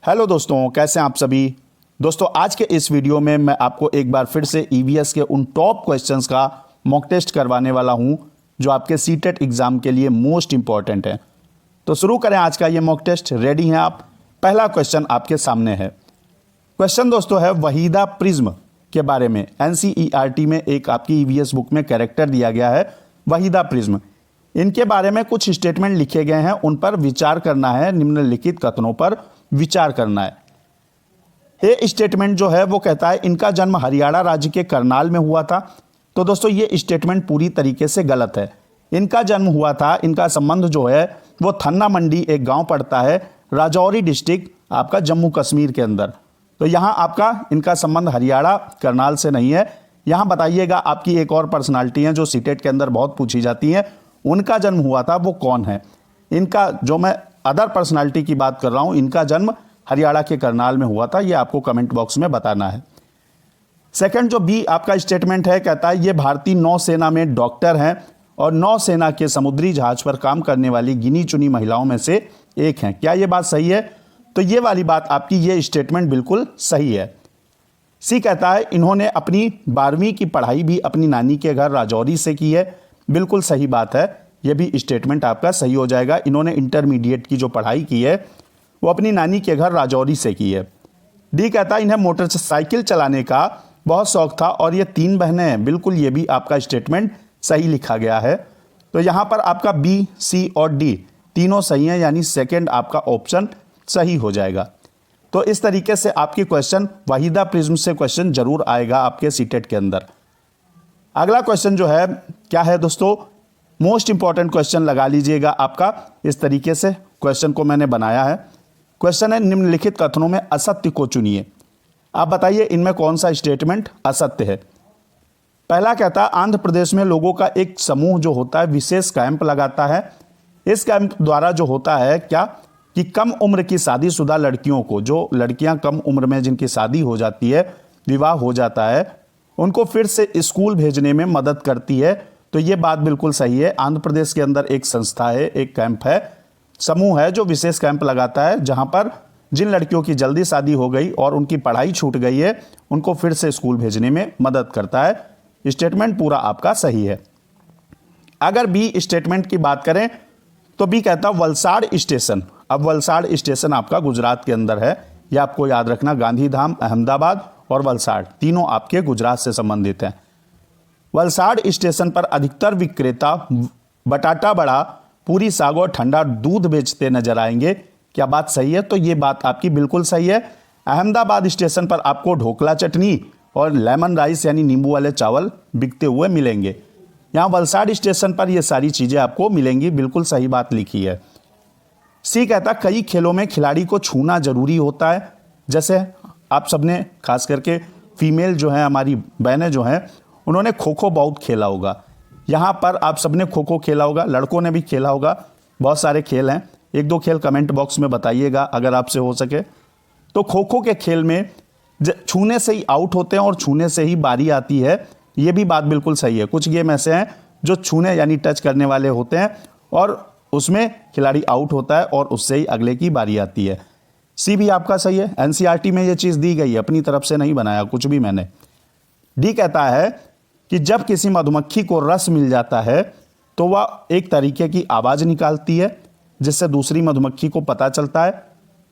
Hello दोस्तों, कैसे हैं आप सभी। दोस्तों, आज के इस वीडियो में मैं आपको एक बार फिर से ईवीएस के उन टॉप क्वेश्चंस का मॉक टेस्ट करवाने वाला हूं जो आपके सीटेट एग्जाम के लिए मोस्ट इंपॉर्टेंट है। तो शुरू करें आज का ये मॉक टेस्ट। रेडी हैं आप? पहला क्वेश्चन आपके सामने है। क्वेश्चन दोस्तों है वहीदा प्रिज्म के बारे में। एनसीईआरटी में एक आपकी ईवीएस बुक में कैरेक्टर दिया गया है वहीदा प्रिज्म। इनके बारे में कुछ स्टेटमेंट लिखे गए हैं, उन पर विचार करना है, निम्नलिखित कथनों पर विचार करना है। ये स्टेटमेंट जो है वो कहता है इनका जन्म हरियाणा राज्य के करनाल में हुआ था। तो दोस्तों ये स्टेटमेंट पूरी तरीके से गलत है। इनका जन्म हुआ था, इनका संबंध जो है वो थन्ना मंडी एक गांव पड़ता है राजौरी डिस्ट्रिक्ट आपका जम्मू कश्मीर के अंदर। तो यहाँ आपका इनका संबंध हरियाणा करनाल से नहीं है। यहाँ बताइएगा आपकी एक और पर्सनालिटी है जो सीटेट के अंदर बहुत पूछी जाती है, उनका जन्म हुआ था वो कौन है। इनका जो मैं अदर पर्सनालिटी की बात कर रहा हूं, इनका जन्म हरियाणा के करनाल में हुआ था। ये आपको कमेंट बॉक्स में बताना है। सेकंड जो बी आपका स्टेटमेंट है, कहता है ये भारतीय नौसेना में डॉक्टर हैं और नौसेना के समुद्री जहाज पर काम करने वाली गिनी चुनी महिलाओं में से एक हैं। क्या ये बात सही है? तो ये वाली बात आपकी ये स्टेटमेंट बिल्कुल सही है। सी कहता है इन्होंने अपनी 12वीं की पढ़ाई भी अपनी नानी के घर राजौरी से की है। बिल्कुल सही बात है, यह भी स्टेटमेंट आपका सही हो जाएगा। इन्होंने इंटरमीडिएट की जो पढ़ाई की है वो अपनी नानी के घर राजौरी से की है। डी कहता है इन्हें मोटरसाइकिल चलाने का बहुत शौक था और ये 3 बहनें हैं। बिल्कुल ये भी आपका स्टेटमेंट सही लिखा गया है। तो यहाँ पर आपका बी, सी और डी तीनों सही हैं, यानी सेकेंड आपका ऑप्शन सही हो जाएगा। तो इस तरीके से आपकी क्वेश्चन वहीदा प्रिज्म से क्वेश्चन जरूर आएगा आपके सीटेट के अंदर। अगला क्वेश्चन जो है क्या है दोस्तों, मोस्ट इंपॉर्टेंट क्वेश्चन लगा लीजिएगा आपका। इस तरीके से क्वेश्चन को मैंने बनाया है। क्वेश्चन है निम्नलिखित कथनों में असत्य को चुनिए। आप बताइए इनमें कौन सा स्टेटमेंट असत्य है। पहला कहता है आंध्र प्रदेश में लोगों का एक समूह जो होता है विशेष कैंप लगाता है। इस कैंप द्वारा जो होता है क्या कि कम उम्र की शादीशुदा लड़कियों को, जो लड़कियां कम उम्र में जिनकी शादी हो जाती है, विवाह हो जाता है, उनको फिर से स्कूल भेजने में मदद करती है। तो ये बात बिल्कुल सही है। आंध्र प्रदेश के अंदर एक संस्था है, एक कैंप है, समूह है जो विशेष कैंप लगाता है जहां पर जिन लड़कियों की जल्दी शादी हो गई और उनकी पढ़ाई छूट गई है उनको फिर से स्कूल भेजने में मदद करता है। स्टेटमेंट पूरा आपका सही है। अगर बी स्टेटमेंट की बात करें तो बी कहता वलसाड़ स्टेशन। अब वलसाड़ स्टेशन आपका गुजरात के अंदर है, यह आपको याद रखना। गांधीधाम, अहमदाबाद और वलसाड़ तीनों आपके गुजरात से संबंधित हैं। वलसाड़ स्टेशन पर अधिकतर विक्रेता बटाटा बड़ा, पूरी साग और ठंडा दूध बेचते नजर आएंगे। क्या बात सही है? तो ये बात आपकी बिल्कुल सही है। अहमदाबाद स्टेशन पर आपको ढोकला चटनी और लेमन राइस यानी नींबू वाले चावल बिकते हुए मिलेंगे। यहाँ वलसाड़ स्टेशन पर ये सारी चीजें आपको मिलेंगी। बिल्कुल सही बात लिखी है। सी कहता कई खेलों में खिलाड़ी को छूना जरूरी होता है। जैसे आप सबने खास करके फीमेल जो है हमारी बहनें जो हैं उन्होंने खो खो बहुत खेला होगा। यहाँ पर आप सबने खो खो खेला होगा, लड़कों ने भी खेला होगा। बहुत सारे खेल हैं, 1-2 खेल कमेंट बॉक्स में बताइएगा अगर आपसे हो सके। तो खो खो के खेल में छूने से ही आउट होते हैं और छूने से ही बारी आती है। ये भी बात बिल्कुल सही है। कुछ गेम ऐसे हैं जो छूने यानी टच करने वाले होते हैं और उसमें खिलाड़ी आउट होता है और उससे ही अगले की बारी आती है। सी भी आपका सही है। एनसीईआरटी में ये चीज़ दी गई है, अपनी तरफ से नहीं बनाया कुछ भी मैंने। डी कहता है कि जब किसी मधुमक्खी को रस मिल जाता है तो वह एक तरीके की आवाज़ निकालती है जिससे दूसरी मधुमक्खी को पता चलता है।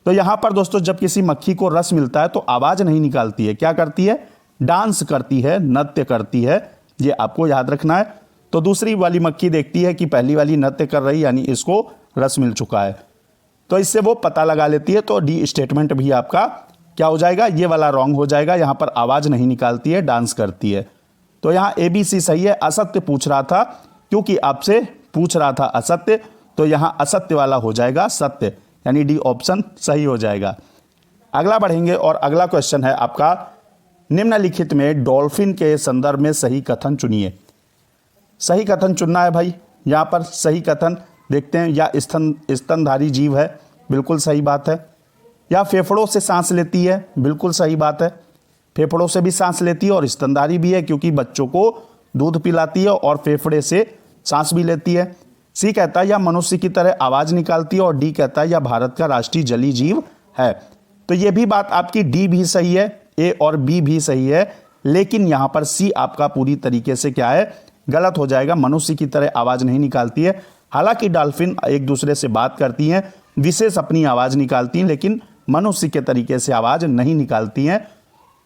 तो यहाँ पर दोस्तों जब किसी मक्खी को रस मिलता है तो आवाज़ नहीं निकालती है, क्या करती है? डांस करती है, नृत्य करती है। ये आपको याद रखना है। तो दूसरी वाली मक्खी देखती है कि पहली वाली नृत्य कर रही, यानी इसको रस मिल चुका है, तो इससे वो पता लगा लेती है। तो डी स्टेटमेंट भी आपका क्या हो जाएगा? ये वाला रॉन्ग हो जाएगा। यहाँ पर आवाज़ नहीं निकालती है, डांस करती है। तो यहाँ ए बी सी सही है। असत्य पूछ रहा था क्योंकि आपसे पूछ रहा था असत्य, तो यहाँ असत्य वाला हो जाएगा सत्य, यानी डी ऑप्शन सही हो जाएगा। अगला बढ़ेंगे और अगला क्वेश्चन है आपका निम्नलिखित में डॉल्फिन के संदर्भ में सही कथन चुनिए। सही कथन चुनना है भाई। यहाँ पर सही कथन देखते हैं। या स्तनधारी जीव है, बिल्कुल सही बात है। या फेफड़ों से सांस लेती है, बिल्कुल सही बात है। फेफड़ों से भी सांस लेती है और स्तनधारी भी है क्योंकि बच्चों को दूध पिलाती है और फेफड़े से सांस भी लेती है। सी कहता है यह मनुष्य की तरह आवाज़ निकालती है और डी कहता है यह भारत का राष्ट्रीय जलीय जीव है। तो ये भी बात आपकी डी भी सही है, ए और बी भी सही है, लेकिन यहां पर सी आपका पूरी तरीके से क्या है, गलत हो जाएगा। मनुष्य की तरह आवाज नहीं निकालती है। हालांकि डॉल्फिन एक दूसरे से बात करती हैं, विशेष अपनी आवाज निकालती हैं, लेकिन मनुष्य के तरीके से आवाज नहीं निकालती हैं।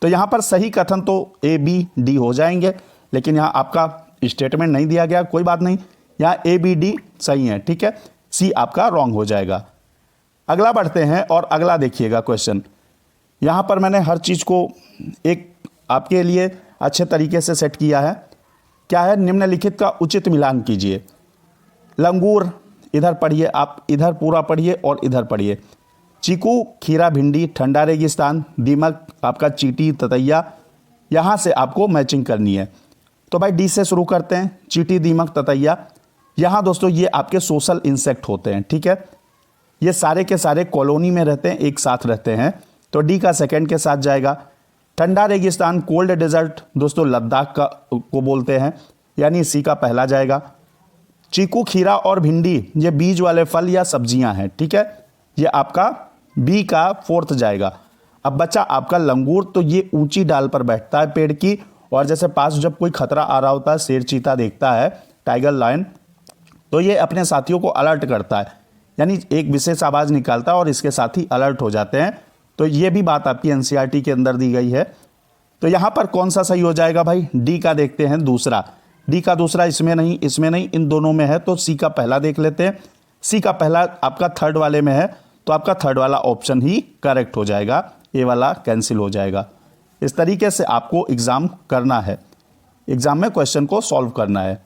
तो यहां पर सही कथन तो ए बी डी हो जाएंगे, लेकिन यहां आपका स्टेटमेंट नहीं दिया गया, कोई बात नहीं, यहां ए बी डी सही है, ठीक है, सी आपका रॉन्ग हो जाएगा। अगला बढ़ते हैं और अगला देखिएगा क्वेश्चन। यहां पर मैंने हर चीज को एक आपके लिए अच्छे तरीके से सेट किया है। क्या है, निम्नलिखित का उचित मिलान कीजिए। लंगूर इधर पढ़िए, आप इधर पूरा पढ़िए और इधर पढ़िए। चीकू, खीरा, भिंडी, ठंडा रेगिस्तान, दीमक आपका चींटी, ततैया, यहां से आपको मैचिंग करनी है। तो भाई डी से शुरू करते हैं। चींटी, दीमक, ततैया, यहां दोस्तों ये आपके सोशल इंसेक्ट होते हैं, ठीक है, ये सारे के सारे कॉलोनी में रहते हैं, एक साथ रहते हैं, तो डी का सेकंड के साथ जाएगा। ठंडा रेगिस्तान, कोल्ड डेजर्ट दोस्तों लद्दाख का को बोलते हैं, यानी सी का पहला जाएगा। चीकू, खीरा और भिंडी ये बीज वाले फल या सब्जियां हैं, ठीक है, ये आपका बी का फोर्थ जाएगा। अब बचा आपका लंगूर, तो ये ऊंची डाल पर बैठता है पेड़ की, और जैसे पास जब कोई खतरा आ रहा होता है, शेर, चीता देखता है, टाइगर, लायन, तो ये अपने साथियों को अलर्ट करता है, यानी एक विशेष आवाज निकालता है और इसके साथी अलर्ट हो जाते हैं। तो ये भी बात आपकी एनसीईआरटी के अंदर दी गई है। तो यहां पर कौन सा सही हो जाएगा भाई, डी का देखते हैं दूसरा। डी का दूसरा इसमें नहीं, इसमें नहीं, इन दोनों में है, तो सी का पहला देख लेते हैं। सी का पहला आपका थर्ड वाले में है, तो आपका थर्ड वाला ऑप्शन ही करेक्ट हो जाएगा, ए वाला कैंसिल हो जाएगा। इस तरीके से आपको एग्जाम करना है, एग्जाम में क्वेश्चन को सॉल्व करना है।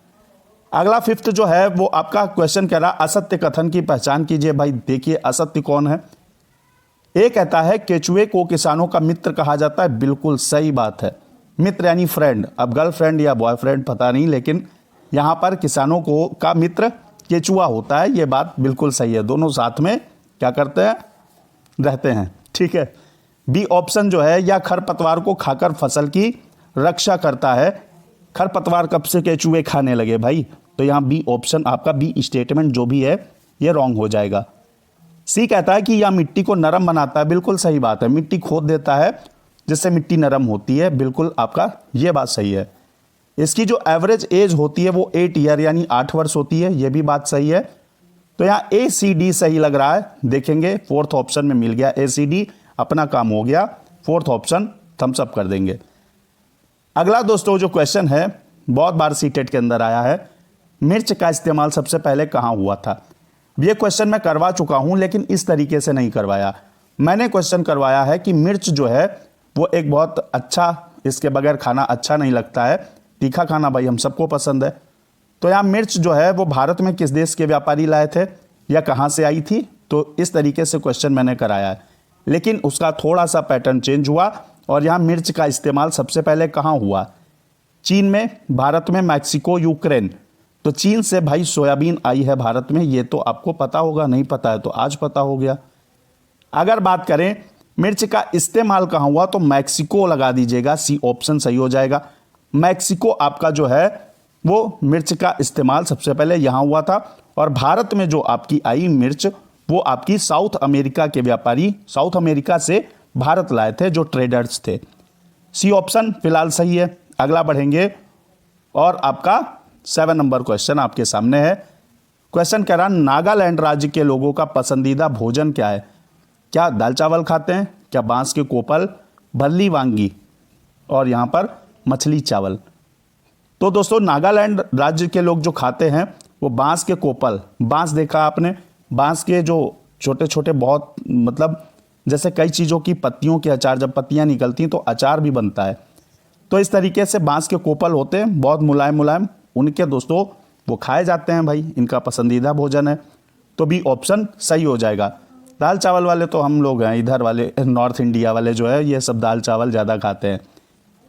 अगला फिफ्थ जो है वो आपका क्वेश्चन कह रहा असत्य कथन की पहचान कीजिए। भाई देखिए असत्य कौन है। ए कहता है केचुए को किसानों का मित्र कहा जाता है, बिल्कुल सही बात है, मित्र यानी फ्रेंड, अब गर्लफ्रेंड या बॉयफ्रेंड पता नहीं, लेकिन यहां पर किसानों को का मित्र केचुआ होता है, ये बात बिल्कुल सही है, दोनों साथ में क्या करते हैं, रहते हैं, ठीक है। बी ऑप्शन जो है, या खरपतवार को खाकर फसल की रक्षा करता है। खरपतवार कब से केचुए खाने लगे भाई, तो यहां बी ऑप्शन आपका बी स्टेटमेंट जो भी है ये रॉन्ग हो जाएगा। सी कहता है कि यह मिट्टी को नरम बनाता है, बिल्कुल सही बात है, मिट्टी खोद देता है जिससे मिट्टी नरम होती है, बिल्कुल आपका ये बात सही है। इसकी जो एवरेज एज होती है वो 8 ईयर यानी 8 वर्ष होती है, ये भी बात सही है। तो यहाँ ए सी डी सही लग रहा है, देखेंगे फोर्थ ऑप्शन में मिल गया, ए सी डी अपना काम हो गया, फोर्थ ऑप्शन थम्स अप कर देंगे। अगला दोस्तों जो क्वेश्चन है बहुत बार सीटेट के अंदर आया है, मिर्च का इस्तेमाल सबसे पहले कहाँ हुआ था। ये क्वेश्चन मैं करवा चुका हूं, लेकिन इस तरीके से नहीं करवाया। मैंने क्वेश्चन करवाया है कि मिर्च जो है वो एक बहुत अच्छा, इसके बगैर खाना अच्छा नहीं लगता है, तीखा खाना भाई हम सबको पसंद है। तो यहाँ मिर्च जो है वो भारत में किस देश के व्यापारी लाए थे या कहाँ से आई थी, तो इस तरीके से क्वेश्चन मैंने कराया है, लेकिन उसका थोड़ा सा पैटर्न चेंज हुआ और यहाँ मिर्च का इस्तेमाल सबसे पहले कहाँ हुआ, चीन में, भारत में, मैक्सिको, यूक्रेन। तो चीन से भाई सोयाबीन आई है भारत में, ये तो आपको पता होगा, नहीं पता है तो आज पता हो गया। अगर बात करें मिर्च का इस्तेमाल कहाँ हुआ, तो मैक्सिको लगा दीजिएगा, सी ऑप्शन सही हो जाएगा। मैक्सिको आपका जो है वो मिर्च का इस्तेमाल सबसे पहले यहां हुआ था, और भारत में जो आपकी आई मिर्च वो आपकी साउथ अमेरिका के व्यापारी साउथ अमेरिका से भारत लाए थे, जो ट्रेडर्स थे। सी ऑप्शन फिलहाल सही है। अगला बढ़ेंगे और आपका 7 नंबर क्वेश्चन आपके सामने है। क्वेश्चन कह रहा नागालैंड राज्य के लोगों का पसंदीदा भोजन क्या है। क्या दाल चावल खाते हैं, क्या बांस के कोपल, भल्ली वांगी, और यहां पर मछली चावल। तो दोस्तों नागालैंड राज्य के लोग जो खाते हैं वो बांस के कोपल, बांस देखा आपने, बांस के जो छोटे छोटे बहुत मतलब जैसे कई चीज़ों की पत्तियों के अचार, जब पत्तियां निकलती हैं तो अचार भी बनता है, तो इस तरीके से बांस के कोपल होते हैं, बहुत मुलायम मुलायम, उनके दोस्तों वो खाए जाते हैं भाई, इनका पसंदीदा भोजन है। तो बी ऑप्शन सही हो जाएगा। दाल चावल वाले तो हम लोग हैं, इधर वाले नॉर्थ इंडिया वाले जो है ये सब दाल चावल ज़्यादा खाते हैं।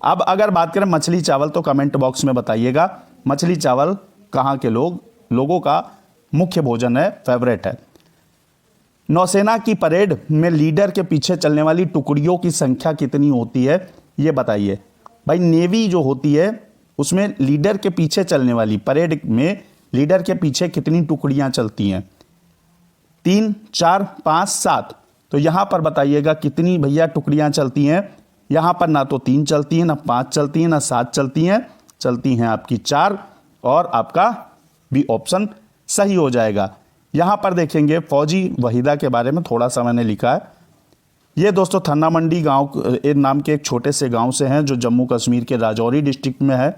अब अगर बात करें मछली चावल, तो कमेंट बॉक्स में बताइएगा मछली चावल कहाँ के लोगों का मुख्य भोजन है, फेवरेट है। नौसेना की परेड में लीडर के पीछे चलने वाली टुकड़ियों की संख्या कितनी होती है, ये बताइए भाई। नेवी जो होती है उसमें लीडर के पीछे चलने वाली, परेड में लीडर के पीछे कितनी टुकड़ियां चलती हैं, 3, 4, 5, 7। तो यहाँ पर बताइएगा कितनी भैया टुकड़ियाँ चलती हैं। यहाँ पर ना तो 3 चलती हैं, ना 5 चलती हैं, ना 7 चलती हैं आपकी 4, और आपका बी ऑप्शन सही हो जाएगा। यहाँ पर देखेंगे फौजी वहीदा के बारे में थोड़ा सा मैंने लिखा है। ये दोस्तों थन्ना मंडी गांव नाम के एक छोटे से गांव से हैं जो जम्मू कश्मीर के राजौरी डिस्ट्रिक्ट में है।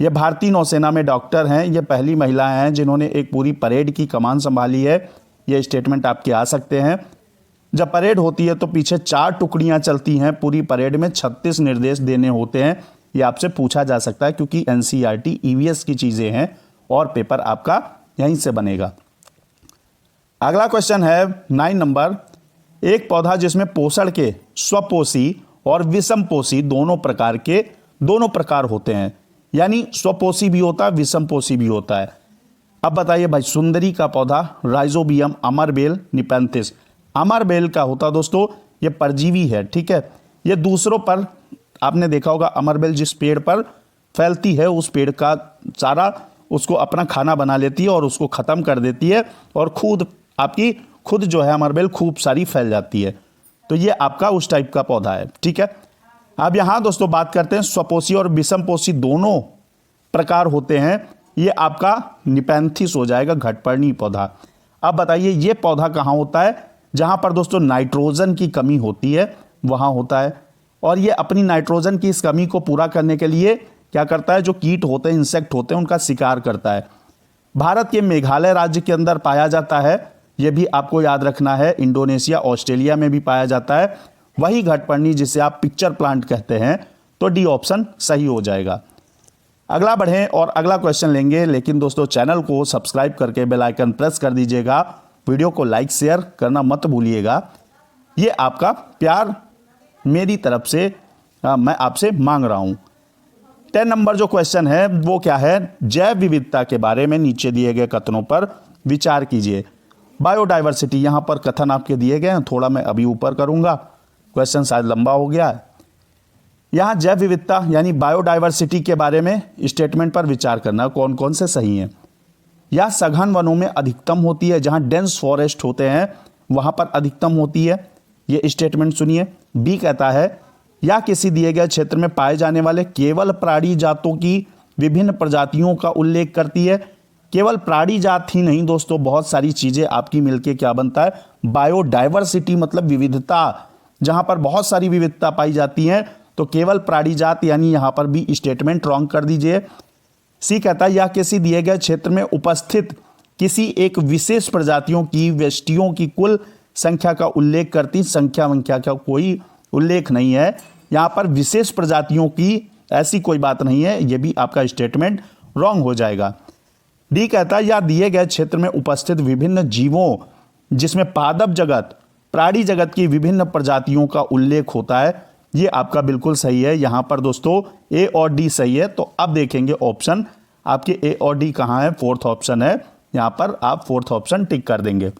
ये भारतीय नौसेना में डॉक्टर हैं। ये पहली महिला हैं जिन्होंने एक पूरी परेड की कमान संभाली है। ये स्टेटमेंट आपके आ सकते हैं। जब परेड होती है तो पीछे 4 टुकड़ियां चलती हैं। पूरी परेड में 36 निर्देश देने होते हैं। ये आपसे पूछा जा सकता है क्योंकि एनसीईआरटी ईवीएस की चीज़ें हैं और पेपर आपका यहीं से बनेगा। अगला क्वेश्चन है 9 नंबर। एक पौधा जिसमें पोषण के स्वपोषी और विषमपोषी दोनों प्रकार होते हैं, यानी स्वपोषी भी होता है, विषमपोषी भी होता है। अब बताइए भाई, सुंदरी का पौधा राइजोबियम अमरबेल निपेंथिस। अमरबेल का होता दोस्तों ये परजीवी है, ठीक है। ये दूसरों पर आपने देखा होगा, अमरबेल जिस पेड़ पर फैलती है उस पेड़ का चारा उसको अपना खाना बना लेती है और उसको ख़त्म कर देती है, और खुद जो है अमरबेल खूब सारी फैल जाती है। तो ये आपका उस टाइप का पौधा है, ठीक है। अब यहाँ दोस्तों बात करते हैं स्वपोषी और विषमपोषी दोनों प्रकार होते हैं। ये आपका निपेंथिस हो जाएगा, घटपर्णी पौधा। अब बताइए ये पौधा कहाँ होता है? जहाँ पर दोस्तों नाइट्रोजन की कमी होती है वहाँ होता है। और ये अपनी नाइट्रोजन की इस कमी को पूरा करने के लिए क्या करता है, जो कीट होते हैं, इंसेक्ट होते हैं, उनका शिकार करता है। भारत के मेघालय राज्य के अंदर पाया जाता है। ये भी आपको याद रखना है। इंडोनेशिया, ऑस्ट्रेलिया में भी पाया जाता है। वही घटपर्णी जिसे आप पिक्चर प्लांट कहते हैं। तो डी ऑप्शन सही हो जाएगा। अगला बढ़ें और अगला क्वेश्चन लेंगे, लेकिन दोस्तों चैनल को सब्सक्राइब करके बेल आइकन प्रेस कर दीजिएगा। वीडियो को लाइक शेयर करना मत भूलिएगा। ये आपका प्यार मेरी तरफ से मैं आपसे मांग रहा हूँ। 10 नंबर जो क्वेश्चन है वो क्या है? जैव विविधता के बारे में नीचे दिए गए कथनों पर विचार कीजिए। बायोडाइवर्सिटी, यहाँ पर कथन आपके दिए गए हैं, थोड़ा मैं अभी ऊपर करूँगा, क्वेश्चन शायद लंबा हो गया है। यहाँ जैव विविधता यानी बायोडाइवर्सिटी के बारे में स्टेटमेंट पर विचार करना, कौन कौन से सही हैं। यह सघन वनों में अधिकतम होती है, जहाँ डेंस फॉरेस्ट होते हैं वहाँ पर अधिकतम होती है। ये स्टेटमेंट सुनिए। बी कहता है या किसी दिए गए क्षेत्र में पाए जाने वाले केवल प्राणी जातों की विभिन्न प्रजातियों का उल्लेख करती है। केवल प्राणी जात ही नहीं दोस्तों, बहुत सारी चीज़ें आपकी मिलके क्या बनता है? बायोडाइवर्सिटी मतलब विविधता, जहाँ पर बहुत सारी विविधता पाई जाती है। तो केवल प्राणी जात यानी यहाँ पर भी स्टेटमेंट रॉन्ग कर दीजिए। सी कहता है या किसी दिए गए क्षेत्र में उपस्थित किसी एक विशेष प्रजातियों की व्यष्टियों की कुल संख्या का उल्लेख करती। संख्या का कोई उल्लेख नहीं है यहाँ पर, विशेष प्रजातियों की ऐसी कोई बात नहीं है। ये भी आपका स्टेटमेंट रॉन्ग हो जाएगा। डी कहता है या दिए गए क्षेत्र में उपस्थित विभिन्न जीवों जिसमें पादप जगत, प्राणी जगत की विभिन्न प्रजातियों का उल्लेख होता है। ये आपका बिल्कुल सही है। यहाँ पर दोस्तों ए और डी सही है। तो अब देखेंगे ऑप्शन आपके ए और डी कहाँ है? 4th ऑप्शन है। यहाँ पर आप 4th ऑप्शन टिक कर देंगे।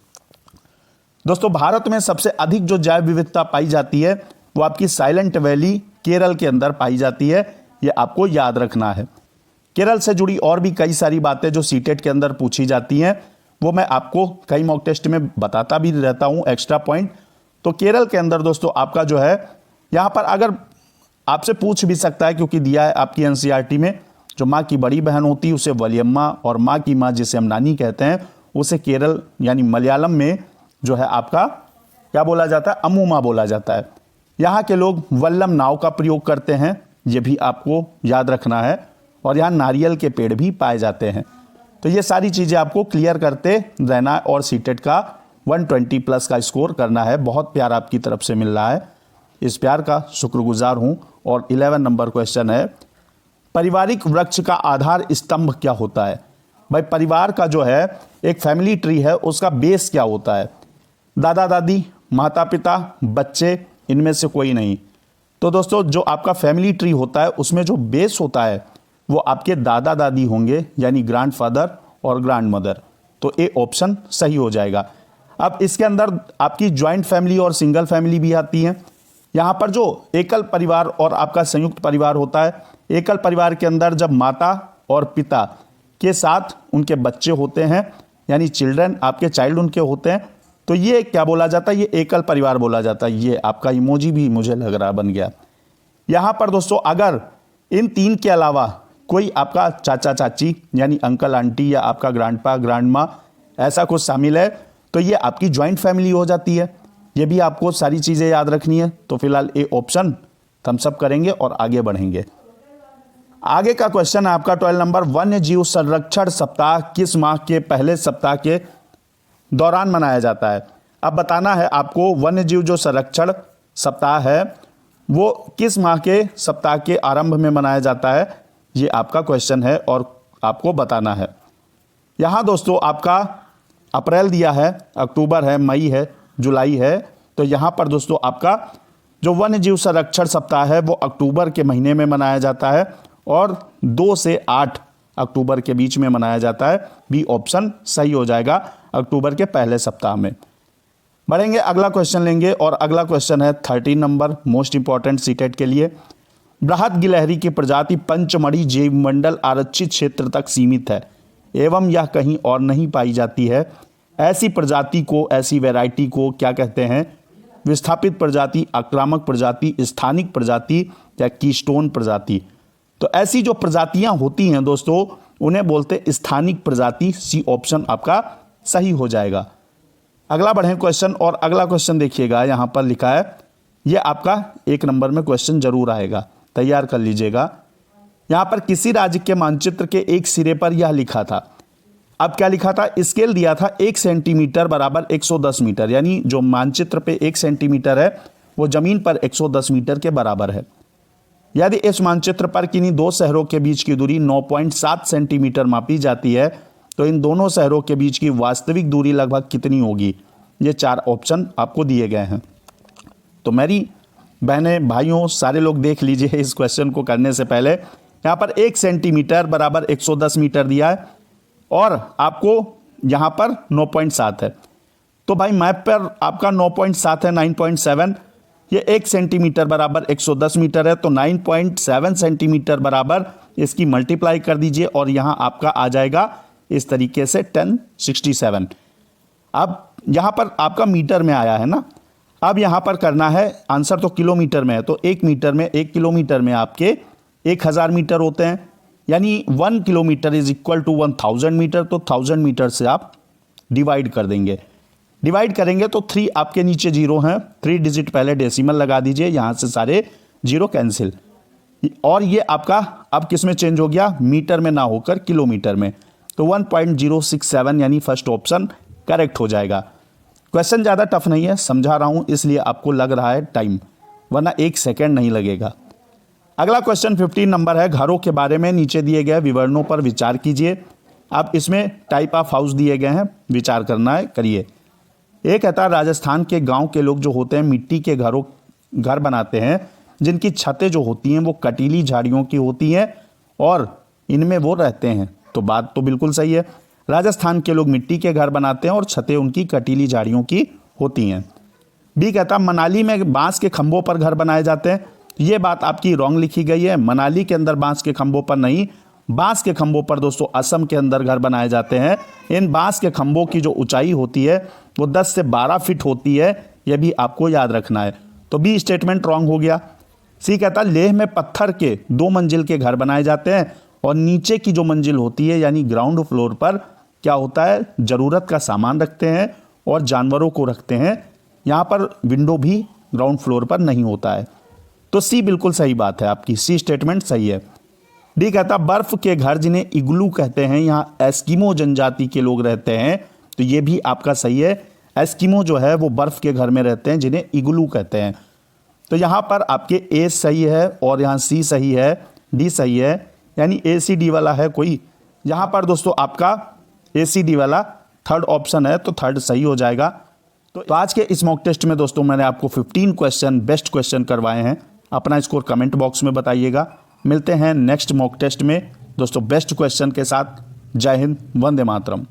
दोस्तों भारत में सबसे अधिक जो जैव विविधता पाई जाती है वो आपकी साइलेंट वैली केरल के अंदर पाई जाती है। ये आपको याद रखना है। केरल से जुड़ी और भी कई सारी बातें जो सीटेट के अंदर पूछी जाती हैं वो मैं आपको कई मॉक टेस्ट में बताता भी रहता हूँ, एक्स्ट्रा पॉइंट। तो केरल के अंदर दोस्तों आपका जो है यहाँ पर अगर आपसे पूछ भी सकता है, क्योंकि दिया है आपकी एनसीईआरटी में, जो माँ की बड़ी बहन होती है उसे वलियम्मा, और माँ की माँ जिसे हम नानी कहते हैं उसे केरल यानी मलयालम में जो है आपका क्या बोला जाता है? अमूमा बोला जाता है। यहाँ के लोग वल्लम नाव का प्रयोग करते हैं, ये भी आपको याद रखना है। और यहाँ नारियल के पेड़ भी पाए जाते हैं। तो ये सारी चीज़ें आपको क्लियर करते रहना और सीटेट का 120 प्लस का स्कोर करना है। बहुत प्यार आपकी तरफ से मिल रहा है, इस प्यार का शुक्रगुजार हूँ। और 11 नंबर क्वेश्चन है पारिवारिक वृक्ष का आधार स्तंभ क्या होता है? भाई परिवार का जो है एक फैमिली ट्री है, उसका बेस क्या होता है? दादा दादी, माता पिता, बच्चे, इनमें से कोई नहीं। तो दोस्तों जो आपका फैमिली ट्री होता है उसमें जो बेस होता है वो आपके दादा दादी होंगे, यानी ग्रैंडफादर और ग्रैंड मदर। तो ए ऑप्शन सही हो जाएगा। अब इसके अंदर आपकी ज्वाइंट फैमिली और सिंगल फैमिली भी आती है। यहाँ पर जो एकल परिवार और आपका संयुक्त परिवार होता है, एकल परिवार के अंदर जब माता और पिता के साथ उनके बच्चे होते हैं, यानी चिल्ड्रन, आपके चाइल्ड उनके होते हैं, तो ये क्या बोला जाता है, ये एकल परिवार बोला जाता है। ये आपका इमोजी भी मुझे लग रहा बन गया। यहाँ पर दोस्तों अगर इन 3 के अलावा कोई आपका चाचा चाची यानी अंकल आंटी या आपका ग्रैंडपा ग्रैंडमा ऐसा कुछ शामिल है तो ये आपकी ज्वाइंट फैमिली हो जाती है। ये भी आपको सारी चीज़ें याद रखनी है। तो फिलहाल ए ऑप्शन थम्स अप करेंगे और आगे बढ़ेंगे। आगे का क्वेश्चन है आपका 12 नंबर, वन्य जीव संरक्षण सप्ताह किस माह के पहले सप्ताह के दौरान मनाया जाता है। अब बताना है आपको वन्य जीव जो संरक्षण सप्ताह है वो किस माह के सप्ताह के आरंभ में मनाया जाता है, ये आपका क्वेश्चन है और आपको बताना है। यहाँ दोस्तों आपका अप्रैल दिया है, अक्टूबर है, मई है, जुलाई है। तो यहाँ पर दोस्तों आपका जो वन्य जीव संरक्षण सप्ताह है वो अक्टूबर के महीने में मनाया जाता है और 2 से 8 अक्टूबर के बीच में मनाया जाता है। बी ऑप्शन सही हो जाएगा, अक्टूबर के पहले सप्ताह में। बढ़ेंगे, अगला क्वेश्चन लेंगे और अगला क्वेश्चन है 13 नंबर, मोस्ट इंपॉर्टेंट सीटेट के लिए। बृहद गिलहरी की प्रजाति पंचमढ़ी जैव मंडल आरक्षित क्षेत्र तक सीमित है एवं यह कहीं और नहीं पाई जाती है। ऐसी प्रजाति को, ऐसी वैरायटी को क्या कहते हैं? विस्थापित प्रजाति, आक्रामक प्रजाति, स्थानिक प्रजाति या कीस्टोन प्रजाति। तो ऐसी जो प्रजातियां होती हैं दोस्तों उन्हें बोलते हैं स्थानिक प्रजाति। सी ऑप्शन आपका सही हो जाएगा। अगला बढ़ें क्वेश्चन और अगला क्वेश्चन देखिएगा, यहाँ पर लिखा है, ये आपका 1 नंबर में क्वेश्चन जरूर आएगा, तैयार कर लीजिएगा। यहाँ पर किसी राज्य के मानचित्र के एक सिरे पर यह लिखा था। अब क्या लिखा था? स्केल दिया था 1 सेंटीमीटर बराबर 110 मीटर, यानी जो मानचित्र पे 1 सेंटीमीटर है वो जमीन पर 110 मीटर के बराबर है। यदि इस मानचित्र पर किन्हीं 2 शहरों के बीच की दूरी 9.7 सेंटीमीटर मापी जाती है तो इन दोनों शहरों के बीच की वास्तविक दूरी लगभग कितनी होगी? ये 4 ऑप्शन आपको दिए गए हैं। तो मेरी बहनें भाइयों सारे लोग देख लीजिए इस क्वेश्चन को करने से पहले। यहाँ पर 1 सेंटीमीटर बराबर 110 मीटर दिया है और आपको यहाँ पर 9.7 है। तो भाई मैप पर आपका 9.7 है, 9.7, ये 1 सेंटीमीटर बराबर 110 मीटर है। तो 9.7 सेंटीमीटर बराबर इसकी मल्टीप्लाई कर दीजिए और यहाँ आपका आ जाएगा इस तरीके से 1067। अब यहाँ पर आपका मीटर में आया है ना, अब यहाँ पर करना है, आंसर तो किलोमीटर में है, तो 1 मीटर में, 1 किलोमीटर में आपके 1000 मीटर होते हैं, यानी 1 kilometre is equal to 1000 metre. तो 1000 मीटर से आप डिवाइड कर देंगे, डिवाइड करेंगे तो 3 आपके नीचे 0 हैं, 3 डिजिट पहले डेसिमल लगा दीजिए, यहाँ से सारे 0 कैंसिल। और ये आपका अब किस में चेंज हो गया? मीटर में ना होकर किलोमीटर में। तो 1.067 यानी फर्स्ट ऑप्शन करेक्ट हो जाएगा। क्वेश्चन ज़्यादा टफ नहीं है, समझा रहा हूँ इसलिए आपको लग रहा है टाइम, वरना 1 सेकेंड नहीं लगेगा। अगला क्वेश्चन 15 नंबर है, घरों के बारे में नीचे दिए गए विवरणों पर विचार कीजिए। अब इसमें टाइप ऑफ हाउस दिए गए हैं, विचार करना है, करिए। एक कहता है राजस्थान के गांव के लोग जो होते हैं मिट्टी के घर बनाते हैं जिनकी छतें जो होती हैं वो कटीली झाड़ियों की होती हैं और इनमें वो रहते हैं। तो बात तो बिल्कुल सही है, राजस्थान के लोग मिट्टी के घर बनाते हैं और छतें उनकी कटीली झाड़ियों की होती हैं। बी कहता है मनाली में बांस के खंभों पर घर बनाए जाते हैं। ये बात आपकी रॉन्ग लिखी गई है, मनाली के अंदर बांस के खंभों पर नहीं, बांस के खंभों पर दोस्तों असम के अंदर घर बनाए जाते हैं। इन बांस के खंभों की जो ऊंचाई होती है वो 10 से 12 फीट होती है, यह भी आपको याद रखना है। तो बी स्टेटमेंट रॉन्ग हो गया। सी कहता लेह में पत्थर के 2 मंजिल के घर बनाए जाते हैं और नीचे की जो मंजिल होती है यानी ग्राउंड फ्लोर पर क्या होता है, जरूरत का सामान रखते हैं और जानवरों को रखते हैं। यहाँ पर विंडो भी ग्राउंड फ्लोर पर नहीं होता है। तो सी बिल्कुल सही बात है आपकी, सी स्टेटमेंट सही है। डी कहता बर्फ के घर जिन्हें इग्लू कहते हैं, यहाँ एस्किमो जनजाति के लोग रहते हैं। तो ये भी आपका सही है, एस्किमो जो है वो बर्फ के घर में रहते हैं जिन्हें इग्लू कहते हैं। तो यहाँ पर आपके ए सही है और यहाँ सी सही है, डी सही है, यानी ए सी डी वाला है कोई। यहाँ पर दोस्तों आपका ए सी डी वाला थर्ड ऑप्शन है, तो थर्ड सही हो जाएगा। तो आज के इस मॉक टेस्ट में दोस्तों मैंने आपको 15 क्वेश्चन बेस्ट क्वेश्चन करवाए हैं। अपना स्कोर कमेंट बॉक्स में बताइएगा। मिलते हैं नेक्स्ट मॉक टेस्ट में दोस्तों बेस्ट क्वेश्चन के साथ। जय हिंद, वंदे मातरम।